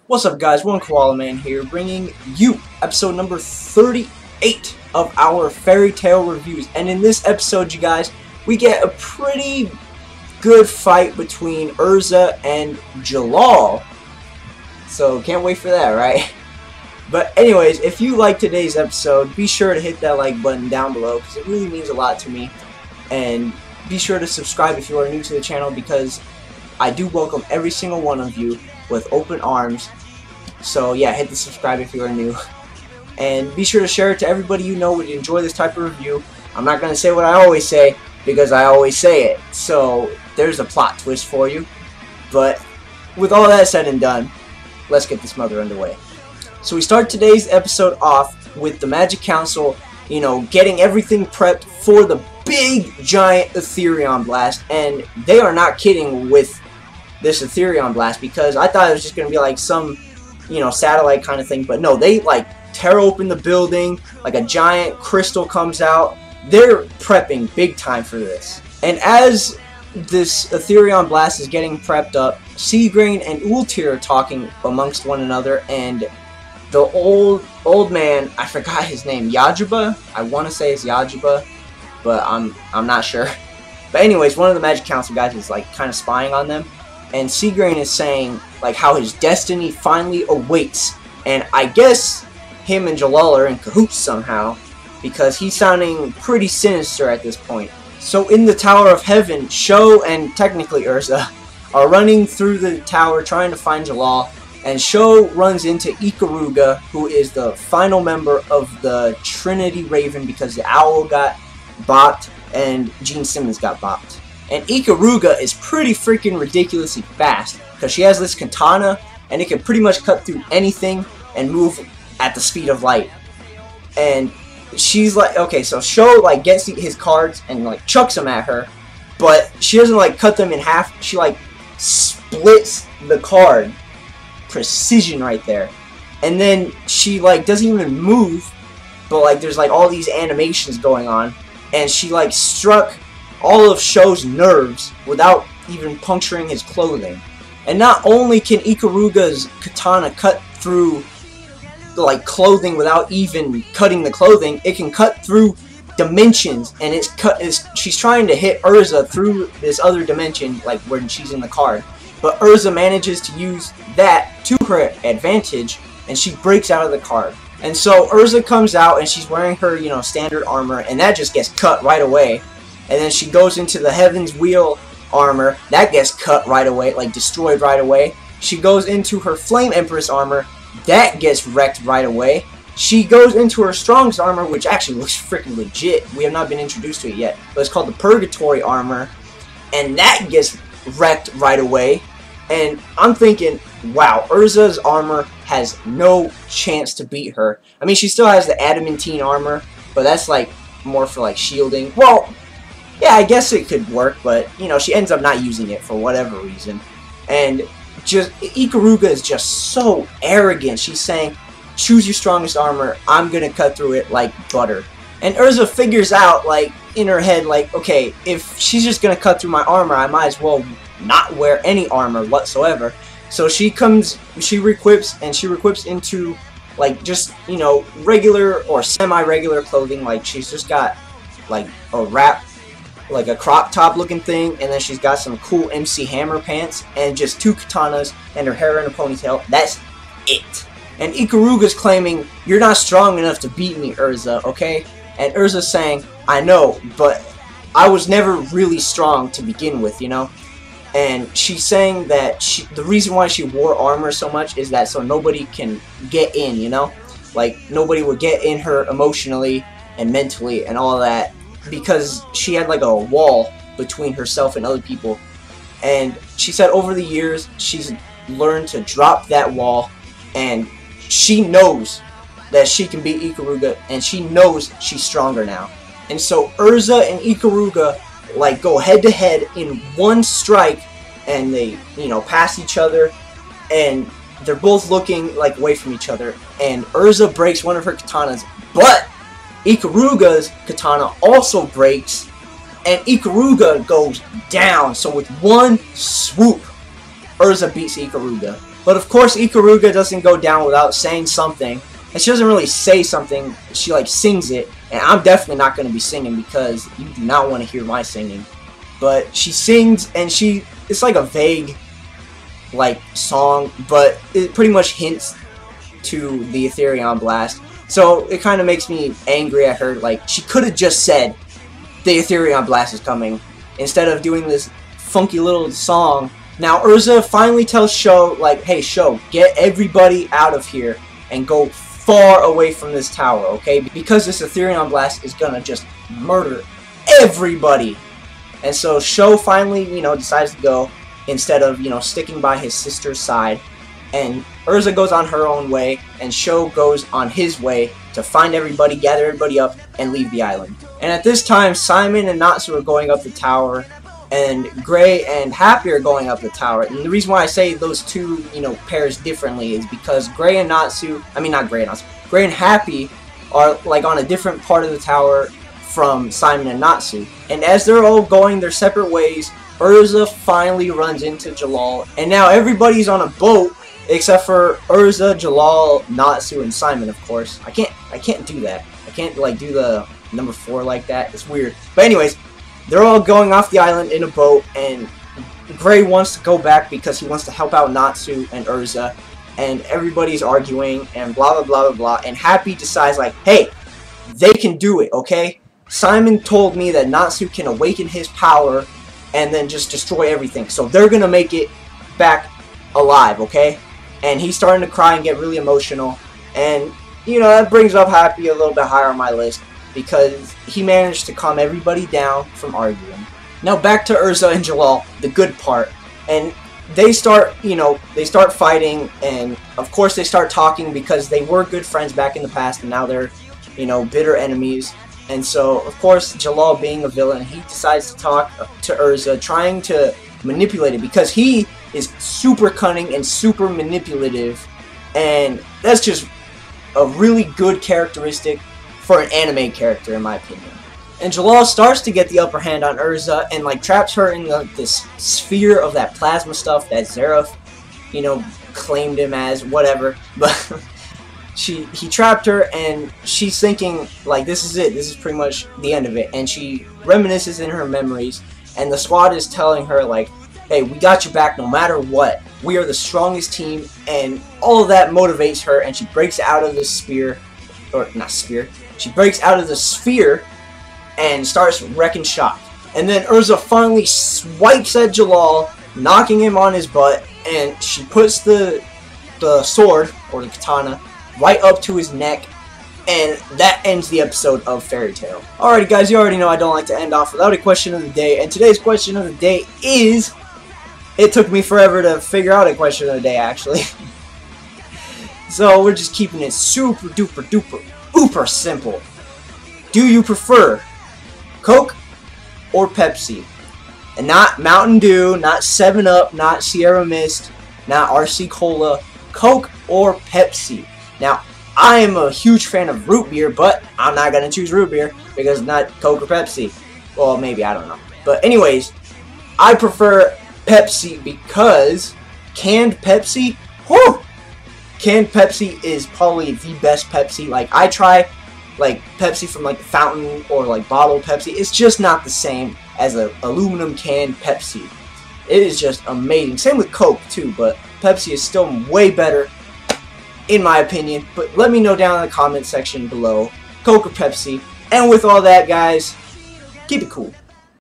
What's up, guys? One Koala Man here, bringing you episode number 38 of our fairy tale reviews. And in this episode, you guys, we get a pretty good fight between Urza and Jalal. So can't wait for that, right? But anyways, if you like today's episode, be sure to hit that like button down below because it really means a lot to me. And be sure to subscribe if you are new to the channel because I do welcome every single one of you with open arms. So yeah, hit the subscribe if you are new. And be sure to share it to everybody you know would enjoy this type of review. I'm not going to say what I always say because I always say it. So there's a plot twist for you. But with all that said and done, let's get this mother underway. So we start today's episode off with the Magic Council, you know, getting everything prepped for the big giant Etherion blast. And they are not kidding with this Etherion blast because I thought it was just going to be like some, you know, satellite kind of thing. But no, they like tear open the building, like a giant crystal comes out. They're prepping big time for this. And as this Etherion blast is getting prepped up, Seagrain and Ultir are talking amongst one another, and the old man, I forgot his name, Yajiba? I want to say it's Yajiba, but I'm not sure. But anyways, one of the Magic Council guys is like kind of spying on them, and Seagrain is saying like how his destiny finally awaits, and I guess him and Jalal are in cahoots somehow, because he's sounding pretty sinister at this point. So in the Tower of Heaven, Sho and technically Urza are running through the tower trying to find Jalal, and Sho runs into Ikaruga, who is the final member of the Trinity Raven because the Owl got bopped and Gene Simmons got bopped. And Ikaruga is pretty freaking ridiculously fast because she has this katana and it can pretty much cut through anything and move at the speed of light. And she's like, okay, so Sho like gets his cards and like chucks them at her, but she doesn't like cut them in half. She like splits the card. Precision right there. And then she like doesn't even move, but like there's like all these animations going on, and she like struck all of Sho's nerves without even puncturing his clothing. And not only can Ikaruga's katana cut through the like clothing without even cutting the clothing, it can cut through dimensions, and she's trying to hit Urza through this other dimension, like when she's in the card. But Urza manages to use that to her advantage, and she breaks out of the card. And so Urza comes out, and she's wearing her, you know, standard armor, and that just gets cut right away. And then she goes into the Heaven's Wheel armor, that gets cut right away, like destroyed right away. She goes into her Flame Empress armor, that gets wrecked right away. She goes into her Strongest armor, which actually looks freaking legit. We have not been introduced to it yet, but it's called the Purgatory armor, and that gets wrecked right away. And I'm thinking, wow, Urza's armor has no chance to beat her. I mean, she still has the adamantine armor, but that's like more for like shielding. Well, yeah, I guess it could work, but you know, she ends up not using it for whatever reason. And just Ikaruga is just so arrogant. She's saying, choose your strongest armor, I'm gonna cut through it like butter. And Urza figures out, like, in her head, like, okay, if she's just gonna cut through my armor, I might as well not wear any armor whatsoever. So she requips into like just, you know, regular or semi-regular clothing. Like she's just got like a wrap, like a crop top looking thing, and then she's got some cool MC Hammer pants and just two katanas and her hair in a ponytail. That's it. And Ikaruga's claiming, you're not strong enough to beat me, Urza, okay? And Urza's saying, I know, but I was never really strong to begin with, you know? And she's saying that the reason why she wore armor so much is that so nobody can get in, you know? Like, nobody would get in her emotionally and mentally and all of that, because she had like a wall between herself and other people. And she said over the years, she's learned to drop that wall, and she knows that she can beat Ikaruga, and she knows she's stronger now. And so Urza and Ikaruga like go head to head in one strike, and they, you know, pass each other, and they're both looking like away from each other, and Urza breaks one of her katanas, but Ikaruga's katana also breaks, and Ikaruga goes down. So with one swoop, Urza beats Ikaruga. But of course, Ikaruga doesn't go down without saying something. And she doesn't really say something, she like sings it. And I'm definitely not going to be singing because you do not want to hear my singing. But she sings, and it's like a vague like song, but it pretty much hints to the Ethereon Blast. So it kind of makes me angry at her. Like, she could have just said the Ethereon Blast is coming instead of doing this funky little song. Now Urza finally tells Sho, like, hey Sho, get everybody out of here and go far away from this tower, okay? Because this Ethereon Blast is gonna just murder everybody. And so Sho finally, you know, decides to go instead of, you know, sticking by his sister's side. And Urza goes on her own way, and Sho goes on his way to find everybody, gather everybody up, and leave the island. And at this time, Simon and Natsu are going up the tower, and Gray and Happy are going up the tower. And the reason why I say those two, you know, pairs differently is because Gray and Natsu, I mean not Gray and Natsu, Gray and Happy are like on a different part of the tower from Simon and Natsu. And as they're all going their separate ways, Urza finally runs into Jalal, and now everybody's on a boat except for Urza, Jalal, Natsu, and Simon, of course. I can't do that. I can't like do the number 4 like that. It's weird. But anyways, they're all going off the island in a boat, and Gray wants to go back because he wants to help out Natsu and Urza, and everybody's arguing and blah blah blah blah blah. And Happy decides like, hey, they can do it, okay? Simon told me that Natsu can awaken his power and then just destroy everything, so they're gonna make it back alive, okay? And he's starting to cry and get really emotional, and you know, that brings up Happy a little bit higher on my list because he managed to calm everybody down from arguing. Now back to Urza and Jalal, the good part, and they start, you know, they start fighting, and of course they start talking because they were good friends back in the past, and now they're, you know, bitter enemies. And so of course Jalal, being a villain, he decides to talk to Urza, trying to manipulate it because he is super cunning and super manipulative, and that's just a really good characteristic for an anime character, in my opinion. And Jalal starts to get the upper hand on Urza and like traps her in this sphere of that plasma stuff that Zeref, you know, claimed him as, whatever. But he trapped her, and she's thinking like, this is it, this is pretty much the end of it. And she reminisces in her memories, and the squad is telling her like, hey, we got you back no matter what. We are the strongest team, and all of that motivates her, and she breaks out of this sphere, or not sphere, she breaks out of the sphere and starts wrecking shop. And then Urza finally swipes at Jalal, knocking him on his butt, and she puts the sword, or the katana, right up to his neck, and that ends the episode of Fairy Tail. Alrighty guys, you already know I don't like to end off without a question of the day, and today's question of the day is... It took me forever to figure out a question of the day, actually. So we're just keeping it super duper duper uber simple. Do you prefer Coke or Pepsi? And not Mountain Dew, not 7-Up, not Sierra Mist, not RC Cola. Coke or Pepsi? Now, I am a huge fan of root beer, but I'm not going to choose root beer because it's not Coke or Pepsi. Well, maybe, I don't know. But anyways, I prefer Pepsi because canned Pepsi, whew, canned Pepsi is probably the best Pepsi. Like, I try like Pepsi from like the fountain or like bottled Pepsi. It's just not the same as a aluminum canned Pepsi. It is just amazing. Same with Coke too, but Pepsi is still way better in my opinion. But let me know down in the comment section below, Coke or Pepsi. And with all that guys, keep it cool.